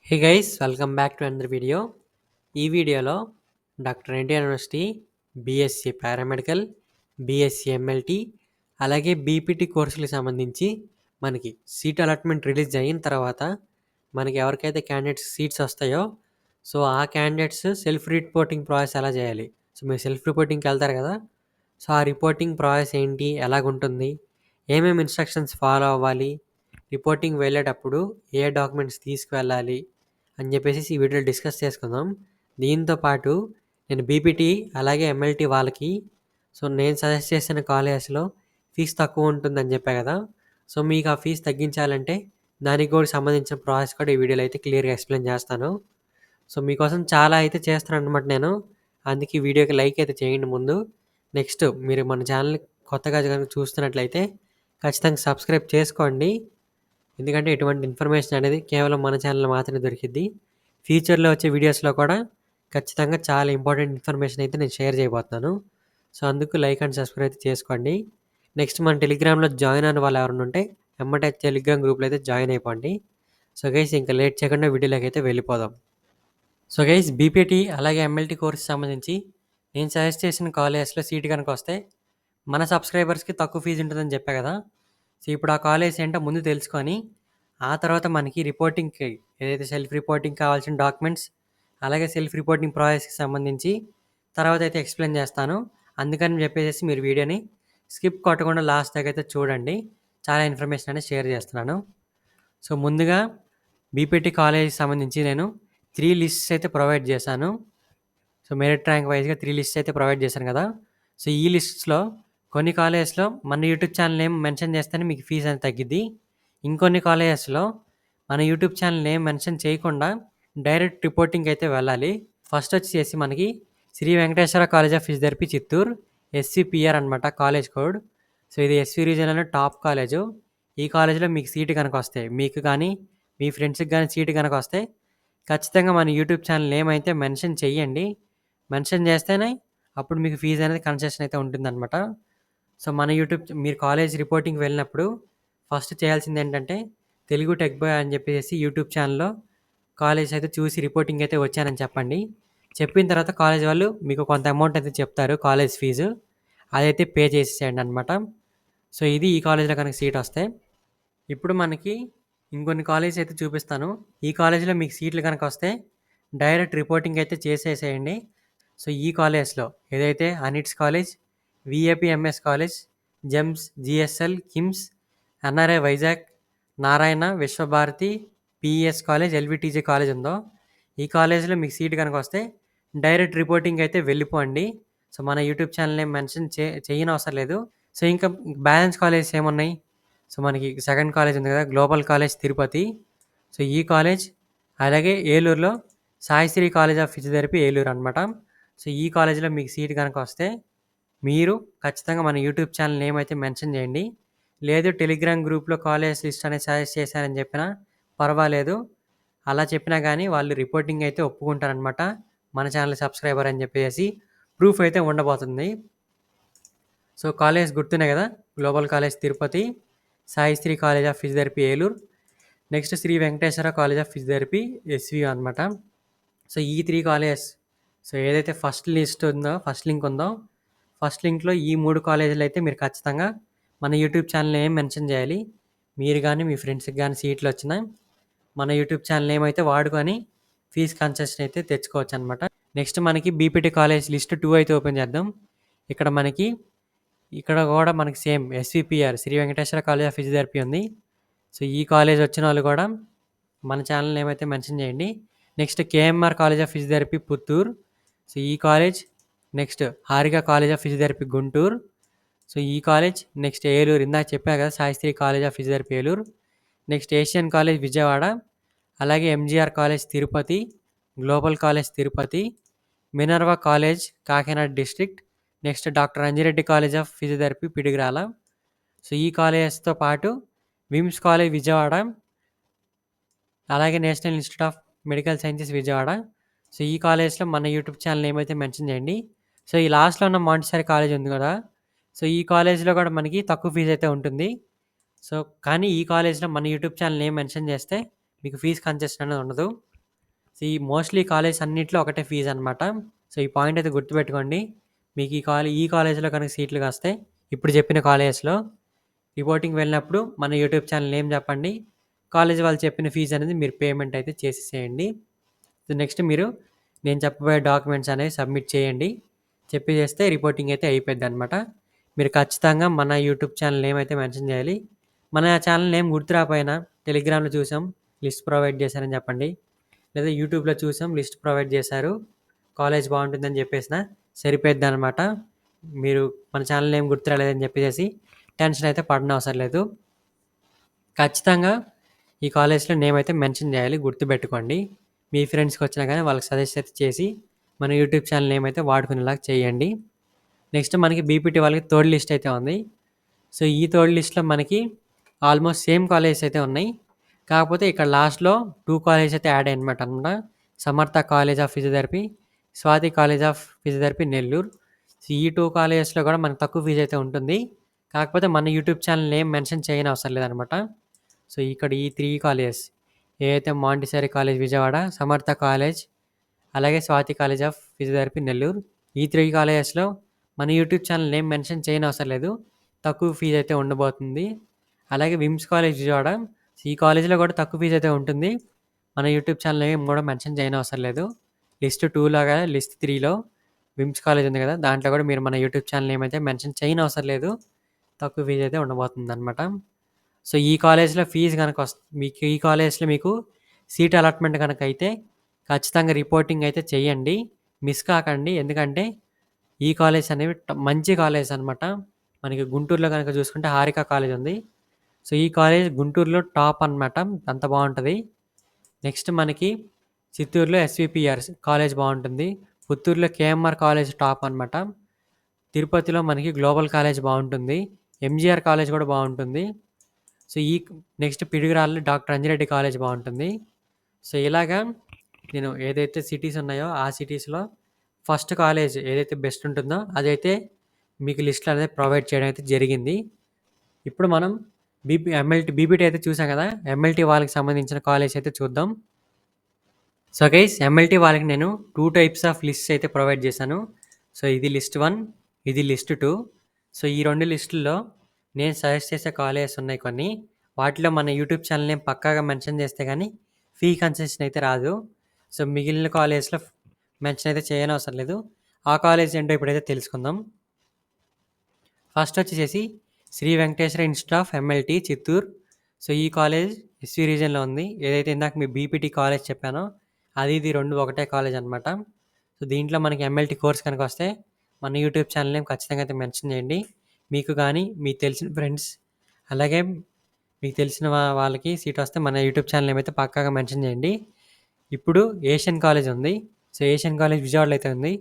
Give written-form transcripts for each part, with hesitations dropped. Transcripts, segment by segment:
Hey guys, welcome back to another video. ఈ వీడియోలో doctor NTR university BSc paramedical, BSc MLT, అలాగే BPT కోర్సులకు సంబంధించి మనకి సీట్ అలాట్మెంట్ రిలీజ్ అయిన తర్వాత మనకి ఎవరికైతే క్యాండిడేట్స్ సీట్స్ వస్తాయో సో ఆ క్యాండిడేట్స్ సెల్ఫ్ రిపోర్టింగ్ ప్రాసెస్ ఎలా చేయాలి. సో మీరు సెల్ఫ్ రిపోర్టింగ్కి వెళ్తారు కదా, సో ఆ రిపోర్టింగ్ ప్రాసెస్ ఏంటి, ఎలాగుంటుంది, ఏమేమి ఇన్స్ట్రక్షన్స్ ఫాలో అవ్వాలి, రిపోర్టింగ్ వెళ్ళేటప్పుడు ఏ డాక్యుమెంట్స్ తీసుకువెళ్ళాలి అని చెప్పేసి ఈ వీడియోలో డిస్కస్ చేసుకుందాం. దీంతో పాటు నేను బీపీటీ అలాగే ఎంఎల్టీ వాళ్ళకి నేను సజెస్ట్ చేసిన కాలేజెస్లో ఫీజు తక్కువ ఉంటుందని చెప్పా కదా, సో మీకు ఆ ఫీజు తగ్గించాలంటే దానికి కూడా సంబంధించిన ప్రాసెస్ కూడా ఈ వీడియోలో అయితే క్లియర్గా ఎక్స్ప్లెయిన్ చేస్తాను. సో మీకోసం చాలా అయితే చేస్తాను అనమాట నేను, అందుకే ఈ వీడియోకి లైక్ అయితే చేయండి ముందు. నెక్స్ట్ మీరు మన ఛానల్ కొత్తగా కనుక చూస్తున్నట్లయితే ఖచ్చితంగా సబ్స్క్రైబ్ చేసుకోండి, ఎందుకంటే ఇటువంటి ఇన్ఫర్మేషన్ అనేది కేవలం మన ఛానల్లో మాత్రమే దొరికిద్ది. ఫ్యూచర్లో వచ్చే వీడియోస్లో కూడా ఖచ్చితంగా చాలా ఇంపార్టెంట్ ఇన్ఫర్మేషన్ అయితే నేను షేర్ చేయబోతున్నాను. సో అందుకు లైక్ అండ్ సబ్స్క్రైబ్ అయితే చేసుకోండి. నెక్స్ట్ మన టెలిగ్రామ్లో జాయిన్ అయిన వాళ్ళు ఎవరైనా ఉంటే ఎమ్మటే టెలిగ్రామ్ గ్రూప్లో అయితే జాయిన్ అయిపోండి. సో గైస్ ఇంకా లేట్ చేయకుండా వీడియోలోకి అయితే వెళ్ళిపోదాం. సో గైస్ బీపీటీ అలాగే ఎంఎల్టీ కోర్స్ సంబంధించి నేను సజెస్ట్ చేసిన కాలేజెస్లో సీట్ కనుక వస్తే మన సబ్స్క్రైబర్స్కి తక్కువ ఫీజు ఉంటుందని చెప్పా కదా. సో ఇప్పుడు ఆ కాలేజ్ ఏంటో ముందు తెలుసుకొని ఆ తర్వాత మనకి రిపోర్టింగ్కి ఏదైతే సెల్ఫ్ రిపోర్టింగ్ కావాల్సిన డాక్యుమెంట్స్ అలాగే సెల్ఫ్ రిపోర్టింగ్ ప్రాసెస్కి సంబంధించి తర్వాత అయితే ఎక్స్ప్లెయిన్ చేస్తాను. అందుకని చెప్పేసి మీరు వీడియోని స్కిప్ కొట్టకుండా లాస్ట్ దాకా అయితే చూడండి, చాలా ఇన్ఫర్మేషన్ అనేది షేర్ చేస్తున్నాను. సో ముందుగా బీపీటీ కాలేజ్కి సంబంధించి నేను 3 లిస్ట్స్ అయితే ప్రొవైడ్ చేశాను. సో మెరిట్ ర్యాంక్ వైజ్గా 3 లిస్ట్స్ అయితే ప్రొవైడ్ చేశాను కదా. సో ఈ లిస్ట్స్లో కొన్ని కాలేజెస్లో మన యూట్యూబ్ ఛానల్ నేమ్ మెన్షన్ చేస్తేనే మీకు ఫీజు అనేది తగ్గిద్ది. ఇంకొన్ని కాలేజెస్లో మన యూట్యూబ్ ఛానల్ నేమ్ మెన్షన్ చేయకుండా డైరెక్ట్ రిపోర్టింగ్ అయితే వెళ్ళాలి. ఫస్ట్ వచ్చేసి మనకి Shri Venkateswara college of physiotherapy Chittoor, SCPR అనమాట కాలేజ్ కోడ్. సో ఇది ఎస్వి రీజన్లోనే టాప్ కాలేజు. ఈ కాలేజీలో మీకు సీటు కనుక వస్తే, మీకు కానీ మీ ఫ్రెండ్స్కి కానీ సీటు కనుక వస్తే ఖచ్చితంగా మన యూట్యూబ్ ఛానల్ నేమ్ అయితే మెన్షన్ చెయ్యండి. మెన్షన్ చేస్తేనే అప్పుడు మీకు ఫీజు అనేది కన్సెషన్ అయితే ఉంటుందన్నమాట. సో మన యూట్యూబ్ మీరు కాలేజ్ రిపోర్టింగ్కి వెళ్ళినప్పుడు ఫస్ట్ చేయాల్సింది ఏంటంటే తెలుగు టెక్ బాయ్ అని చెప్పేసి యూట్యూబ్ ఛానల్లో కాలేజ్ అయితే చూసి రిపోర్టింగ్ అయితే వచ్చానని చెప్పండి. చెప్పిన తర్వాత కాలేజ్ వాళ్ళు మీకు కొంత అమౌంట్ అయితే చెప్తారు కాలేజ్ ఫీజు, అదైతే పే చేసేసేయండి అనమాట. సో ఇది ఈ కాలేజ్లో కనుక సీట్ వస్తే. ఇప్పుడు మనకి ఇంకొన్ని కాలేజ్ అయితే చూపిస్తాను. ఈ కాలేజీలో మీకు సీట్లు కనుక వస్తే డైరెక్ట్ రిపోర్టింగ్ అయితే చేసేసేయండి. సో ఈ కాలేజ్లో ఏదైతే ANITS college, VAPMS college, GEMS, GSL, KIMS, NRI Vizag, Narayana, Vishwabharati, PES college, LVTG college ఉందో ఈ కాలేజ్లో మీకు సీట్ కనుక వస్తే డైరెక్ట్ రిపోర్టింగ్ అయితే వెళ్ళిపోండి. సో మన యూట్యూబ్ ఛానల్ నేమ్ మెన్షన్ చేయని అవసరం లేదు. సో ఇంకా బ్యాలెన్స్ కాలేజెస్ ఏమున్నాయి, సో మనకి సెకండ్ కాలేజ్ ఉంది కదా, గ్లోబల్ కాలేజ్ తిరుపతి. సో ఈ కాలేజ్ అలాగే ఏలూరులో Saisri college of physiotherapy Eluru అనమాట. సో ఈ కాలేజీలో మీకు సీట్ కనుక వస్తే మీరు ఖచ్చితంగా మన యూట్యూబ్ ఛానల్ నేమ్ అయితే మెన్షన్ చేయండి. లేదు టెలిగ్రామ్ గ్రూప్లో కాలేజ్ లిస్ట్ అనేది సజెస్ట్ చేశారని చెప్పినా పర్వాలేదు, అలా చెప్పినా కానీ వాళ్ళు రిపోర్టింగ్ అయితే ఒప్పుకుంటారనమాట. మన ఛానల్ సబ్స్క్రైబర్ అని చెప్పేసి ప్రూఫ్ అయితే ఉండబోతుంది. సో కాలేజ్ గుర్తున్నాయి కదా, global college Tirupati, Saisri college of physiotherapy Eluru, next Sri Venkateswara college of physiotherapy SV అనమాట. సో ఈ 3 కాలేజెస్, సో ఏదైతే ఫస్ట్ లిస్ట్ ఉందో ఫస్ట్ లింక్ ఉందో ఫస్ట్ లింక్లో ఈ 3 కాలేజీలు అయితే మీరు ఖచ్చితంగా మన యూట్యూబ్ ఛానల్ ఏం మెన్షన్ చేయాలి. మీరు కానీ మీ ఫ్రెండ్స్కి కానీ సీట్లు వచ్చినా మన యూట్యూబ్ ఛానల్ ఏమైతే వాడుకొని ఫీజ్ కన్సెషన్ అయితే తెచ్చుకోవచ్చు అనమాట. నెక్స్ట్ మనకి బీపీటీ కాలేజ్ లిస్ట్ 2 అయితే ఓపెన్ చేద్దాం. ఇక్కడ కూడా మనకి same SVPR Shri Venkateswara college of physiotherapy ఉంది. సో ఈ కాలేజ్ వచ్చిన వాళ్ళు కూడా మన ఛానల్ ఏమైతే మెన్షన్ చేయండి. Next KMR college of physiotherapy Puttur, so ఈ college. Next Harika college of physiotherapy Guntur, so ఈ కాలేజ్. నెక్స్ట్ ఏలూరు, ఇందాక చెప్పా కదా Saisri college of physiotherapy Eluru. Next Asian college Vijayawada, అలాగే MGR college Tirupati, global college Tirupati, Minerva college Kakinada district. Next doctor Anjireddy college of physiotherapy Piduguralla. So ఈ కాలేజెస్తో పాటు VIMS college Vijayawada, అలాగే national institute of medical sciences Vijayawada. So ఈ కాలేజ్లో మన యూట్యూబ్ ఛానల్ ఏమైతే మెన్షన్ చేయండి. సో ఈ లాస్ట్లో ఉన్న మాంటిసరీ కాలేజ్ ఉంది కదా, సో ఈ కాలేజ్లో కూడా మనకి తక్కువ ఫీజు అయితే ఉంటుంది. సో కానీ ఈ కాలేజ్లో మన యూట్యూబ్ ఛానల్ నేమ్ మెన్షన్ చేస్తే మీకు ఫీజు కన్సెషన్ అనేది ఉండదు. సో, ఈ మోస్ట్‌లీ కాలేజెస్ అన్నిట్లో ఒకటే ఫీజనమాట. సో, ఈ పాయింట్ అయితే గుర్తుపెట్టుకోండి. మీకు ఈ కాలేజ్‌లో కనుక సీట్లు కాస్తే ఇప్పుడు చెప్పిన కాలేజెస్‌లో రిపోర్టింగ్‌కి వెళ్ళినప్పుడు మన యూట్యూబ్ ఛానల్ నేమ్ చెప్పండి. కాలేజ్ వాళ్ళు చెప్పిన ఫీజ్ అనేది మీరు పేమెంట్ అయితే చేసేసేయండి. సో, నెక్స్ట్ మీరు నేను చెప్పబోయే డాక్యుమెంట్స్ అనేవి సబ్మిట్ చేయండి. చేస్తే రిపోర్టింగ్ అయితే అయిపోయిద్దనమాట. మీరు ఖచ్చితంగా మన యూట్యూబ్ ఛానల్ నేమ్ అయితే మెన్షన్ చేయాలి. మన ఛానల్ నేమ్ గుర్తు రాకపోయినా టెలిగ్రామ్‌లో చూసాం లిస్ట్ ప్రొవైడ్ చేశారని చెప్పండి. లేదా యూట్యూబ్‌లో చూసాం లిస్ట్ ప్రొవైడ్ చేశారు. కాలేజ్ బాగుంటుందని చెప్పేసినా సరిపోయిద్దనమాట. మీరు మన ఛానల్ నేమ్ గుర్తు రాలేదని చెప్పేసేసి టెన్షన్ అయితే పడనవసరం లేదు. ఖచ్చితంగా ఈ కాలేజ్‌లో నేమ్ అయితే మెన్షన్ చేయాలి. గుర్తుపెట్టుకోండి. మీ ఫ్రెండ్స్‌కి వచ్చినా గానీ వాళ్ళకి సజెస్ట్ అయితే చేసి మన యూట్యూబ్ ఛానల్ నేమ్ అయితే వాడుకునేలాగా చేయండి. నెక్స్ట్ మనకి బీపీటీ వాళ్ళకి థర్డ్ లిస్ట్ అయితే ఉంది. సో, ఈ థర్డ్ లిస్ట్‌లో మనకి ఆల్మోస్ట్ సేమ్ కాలేజెస్ అయితే ఉన్నాయి. కాకపోతే ఇక్కడ లాస్ట్‌లో 2 కాలేజెస్ అయితే యాడ్ అయ్యాయనమాట. సమర్థ college of physiotherapy, Swathi college of physiotherapy Nellore. So, ఈ 2 కాలేజెస్‌లో కూడా మనకు తక్కువ ఫీజ్ అయితే ఉంటుంది. కాకపోతే మన యూట్యూబ్ ఛానల్ నేమ్ మెన్షన్ చేయనవసరం లేదనమాట. సో, ఇక్కడ ఈ 3 కాలేజెస్ ఏదైతే మాంటిసరీ కాలేజ్ విజయవాడ, సమర్థ కాలేజ్, అలాగే Swathi college of physiotherapy Nellore. ఈ 3 కాలేజెస్‌లో మన యూట్యూబ్ ఛానల్ నేమ్ మెన్షన్ చేయనవసరం లేదు. తక్కువ ఫీజ్ అయితే ఉండబోతుంది. అలాగే విమ్స్ కాలేజ్ విజయవాడ. ఈ కాలేజ్‌లో కూడా తక్కువ ఫీజ్ అయితే ఉంటుంది. మన యూట్యూబ్ ఛానల్ నేమ్ కూడా మెన్షన్ చేయనవసరం లేదు. లిస్ట్ 2 లాగా లిస్ట్ 3లో విమ్స్ కాలేజ్ ఉంది కదా! దాంట్లో కూడా మీరు మన యూట్యూబ్ ఛానల్ నేమ్ అయితే మెన్షన్ చేయనవసరం లేదు. తక్కువ ఫీజ్ అయితే ఉండబోతుందనమాట. సో, ఈ కాలేజ్‌లో ఫీజ్ గనక మీకు ఈ కాలేజ్‌లో మీకు సీట్ అలాట్‌మెంట్ గనక అయితే ఖచ్చితంగా రిపోర్టింగ్ అయితే చేయండి. మిస్ కాకండి. ఎందుకంటే ఈ కాలేజ్ అనేవి మంచి కాలేజ్ అనమాట. మనకి గుంటూరులో గనక చూసుకుంటే హారిక కాలేజ్ ఉంది. సో, ఈ కాలేజ్ గుంటూరులో టాప్ అనమాట. అంత బావుంటది. నెక్స్ట్ మనకి చిత్తూరులో ఎస్‌విపిఆర్ కాలేజ్ బావుంటుంది. పుత్తూరులో కేఎంఆర్ కాలేజ్ టాప్ అనమాట. తిరుపతిలో మనకి గ్లోబల్ కాలేజ్ బావుంటుంది. ఎంజీఆర్ కాలేజ్ కూడా బావుంటుంది. సో, నెక్స్ట్ పిడుగురాళ్ళలో డాక్టర్ అంజిరెడ్డి కాలేజ్ బావుంటుంది. సో, ఇలాగా నేను ఏదైతే సిటీస్ ఉన్నాయో ఆ సిటీస్‌లో ఫస్ట్ కాలేజ్ ఏదైతే బెస్ట్ ఉంటుందో అదైతే మీకు లిస్ట్‌లో అనేది ప్రొవైడ్ చేయడం అయితే జరిగింది. ఇప్పుడు మనం బీపీటీ అయితే చూసాం కదా! ఎంఎల్టీ వాళ్ళకి సంబంధించిన కాలేజ్ అయితే చూద్దాం. సో, గైస్ ఎంఎల్టీ వాళ్ళకి నేను 2 టైప్స్ ఆఫ్ లిస్ట్స్ అయితే ప్రొవైడ్ చేశాను. సో, ఇది లిస్ట్ 1, ఇది లిస్ట్ 2. సో, ఈ 2 లిస్టుల్లో నేను సజెస్ట్ చేసే కాలేజెస్ ఉన్నాయి కొన్ని. వాటిలో మన యూట్యూబ్ ఛానల్ నేమ్ పక్కాగా మెన్షన్ చేస్తే గానీ ఫీ కన్సెషన్ అయితే రాదు. సో, మిగిలిన కాలేజెస్‌లో మెన్షన్ అయితే చేయనవసరం లేదు. ఆ కాలేజ్ ఏంటో ఇప్పుడైతే తెలుసుకుందాం. ఫస్ట్ వచ్చేసేసి Sri Venkateswara institute of MLT Chittoor. So, ఈ కాలేజ్ ఎస్‌వి రీజియన్‌లో ఉంది. ఏదైతే ఇందాక మీ బీపీటీ కాలేజ్ చెప్పానో అది ఇది 2 ఒకటే కాలేజ్ అనమాట. సో, దీంట్లో మనకి ఎంఎల్టీ కోర్స్ కనుక వస్తే మన యూట్యూబ్ ఛానల్ నేమ్ ఖచ్చితంగా అయితే మెన్షన్ చేయండి. మీకు గానీ, మీకు తెలిసిన ఫ్రెండ్స్ అలాగే మీకు తెలిసిన వాళ్ళకి సీట్ వస్తే మన యూట్యూబ్ ఛానల్ నేమ్ అయితే పక్కాగా మెన్షన్ చేయండి. ఇప్పుడు ఏషియన్ కాలేజ్ ఉంది. సో, ఏషియన్ కాలేజ్ విజయవాడలో అయితే ఉంది.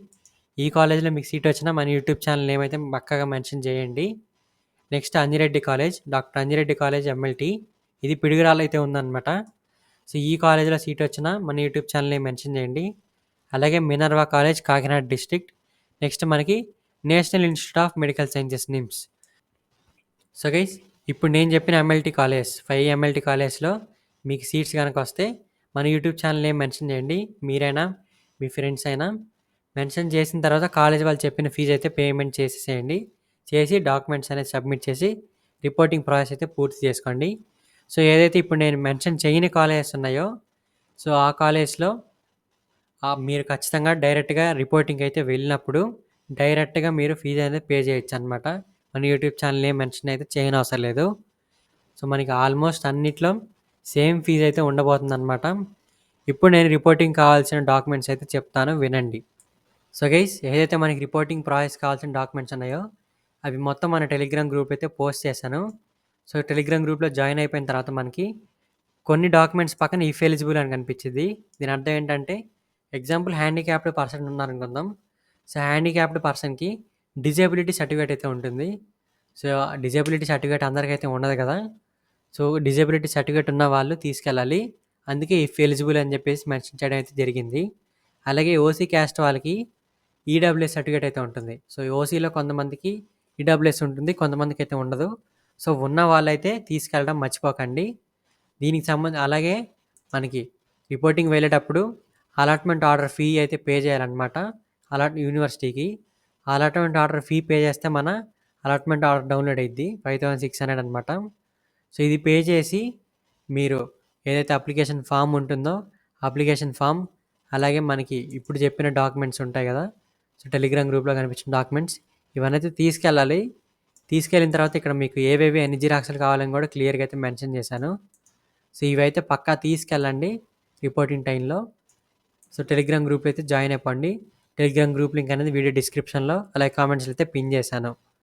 ఈ కాలేజ్‌లో మీకు సీట్ వచ్చినా మన యూట్యూబ్ ఛానల్ నేమ్ అయితే పక్కాగా మెన్షన్ చేయండి. Next Anji Reddy college, doctor Anjireddy college MLT. ఇది పిడుగురాళ్ళలో అయితే ఉందనమాట. సో, ఈ కాలేజ్‌లో సీట్ వచ్చినా మన యూట్యూబ్ ఛానల్ నేమ్ మెన్షన్ చేయండి. అలాగే Minerva college Kakinada district. Next మనకి national institute of medical sciences NIMS. So, guys ఇప్పుడు నేను చెప్పిన ఎంఎల్టీ కాలేజ్ 5 ఎంఎల్టీ కాలేజ్‌లో మీకు సీట్స్ గనక వస్తే మన యూట్యూబ్ ఛానల్ నేమ్ మెన్షన్ చేయండి. మీరైనా, మీ ఫ్రెండ్స్ అయినా మెన్షన్ చేసిన తర్వాత కాలేజ్ వాళ్ళు చెప్పిన ఫీజ్ అయితే పేమెంట్ చేసేసేయండి. చేసి డాక్యుమెంట్స్ అనేది సబ్మిట్ చేసి రిపోర్టింగ్ ప్రాసెస్ అయితే పూర్తి చేసుకోండి. సో, ఏదైతే ఇప్పుడు నేను మెన్షన్ చేయని కాలేజెస్ ఉన్నాయో సో, ఆ కాలేజ్‌లో మీరు ఖచ్చితంగా డైరెక్ట్‌గా రిపోర్టింగ్‌కి అయితే వెళ్ళినప్పుడు డైరెక్ట్‌గా మీరు ఫీజ్ అనేది పే చేయొచ్చనమాట. మన యూట్యూబ్ ఛానల్ నేమ్ మెన్షన్ అయితే చేయనవసరం లేదు. సో, మనకి ఆల్మోస్ట్ అన్నిట్లో సేమ్ ఫీజ్ అయితే ఉండబోతుందనమాట. ఇప్పుడు నేను రిపోర్టింగ్ కావాల్సిన డాక్యుమెంట్స్ అయితే చెప్తాను వినండి. సో, గైస్ ఏదైతే మనకి రిపోర్టింగ్ ప్రాసెస్ కావాల్సిన డాక్యుమెంట్స్ ఉన్నాయో అవి మొత్తం మన టెలిగ్రామ్ గ్రూప్ అయితే పోస్ట్ చేశాను. సో, టెలిగ్రామ్ గ్రూప్‌లో జాయిన్ అయిపోయిన తర్వాత మనకి కొన్ని డాక్యుమెంట్స్ పక్కన ఇఫ్ ఎలిజిబుల్ అని కనిపించిద్ది. దీని అర్థం ఏంటంటే ఎగ్జాంపుల్ హ్యాండిక్యాప్డ్ పర్సన్ ఉన్నారనుకుందాం. సో, హ్యాండిక్యాప్డ్ పర్సన్‌కి డిజేబిలిటీ సర్టిఫికేట్ అయితే ఉంటుంది. సో, డిజేబిలిటీ సర్టిఫికేట్ అందరికైతే ఉండదు కదా! సో, డిజేబిలిటీ సర్టిఫికేట్ ఉన్న వాళ్ళు తీసుకెళ్ళాలి. అందుకే ఇఫ్ ఎలిజిబుల్ అని చెప్పేసి మెన్షన్ చేయడం అయితే జరిగింది. అలాగే ఓసీ క్యాస్ట్ వాళ్ళకి ఈడబ్ల్యూఎస్ సర్టిఫికేట్ అయితే ఉంటుంది. సో, ఓసీలో కొంతమందికి ఈడబ్ల్యూఎస్ ఉంటుంది. కొంతమందికైతే ఉండదు. సో, ఉన్న వాళ్ళైతే తీసుకెళ్ళడం మర్చిపోకండి. దీనికి అలాగే మనకి రిపోర్టింగ్ వెళ్ళేటప్పుడు అలాట్మెంట్ ఆర్డర్ ఫీ అయితే పే చేయాలన్నమాట యూనివర్సిటీకి. అలాట్మెంట్ ఆర్డర్ ఫీ పే చేస్తే మన అలాట్మెంట్ ఆర్డర్ డౌన్లోడ్ అయ్యిద్ది 5600 అనమాట. సో ఇది పే చేసి మీరు ఏదైతే అప్లికేషన్ ఫామ్ ఉంటుందో అప్లికేషన్ ఫామ్ అలాగే మనకి ఇప్పుడు చెప్పిన డాక్యుమెంట్స్ ఉంటాయి కదా, సో టెలిగ్రామ్ గ్రూప్లో కనిపించిన డాక్యుమెంట్స్ ఇవన్నీ అయితే తీసుకెళ్ళాలి. తీసుకెళ్ళిన తర్వాత ఇక్కడ మీకు ఏవేవి ఎన్ని జిరాక్స్లు కావాలని కూడా క్లియర్గా అయితే మెన్షన్ చేశాను. సో ఇవైతే పక్కా తీసుకెళ్ళండి రిపోర్టింగ్ టైంలో. సో టెలిగ్రామ్ గ్రూప్ అయితే జాయిన్ అయిపోండి. టెలిగ్రామ్ గ్రూప్ లింక్ అనేది వీడియో డిస్క్రిప్షన్లో అలాగే కామెంట్స్లో అయితే పిన్ చేశాను.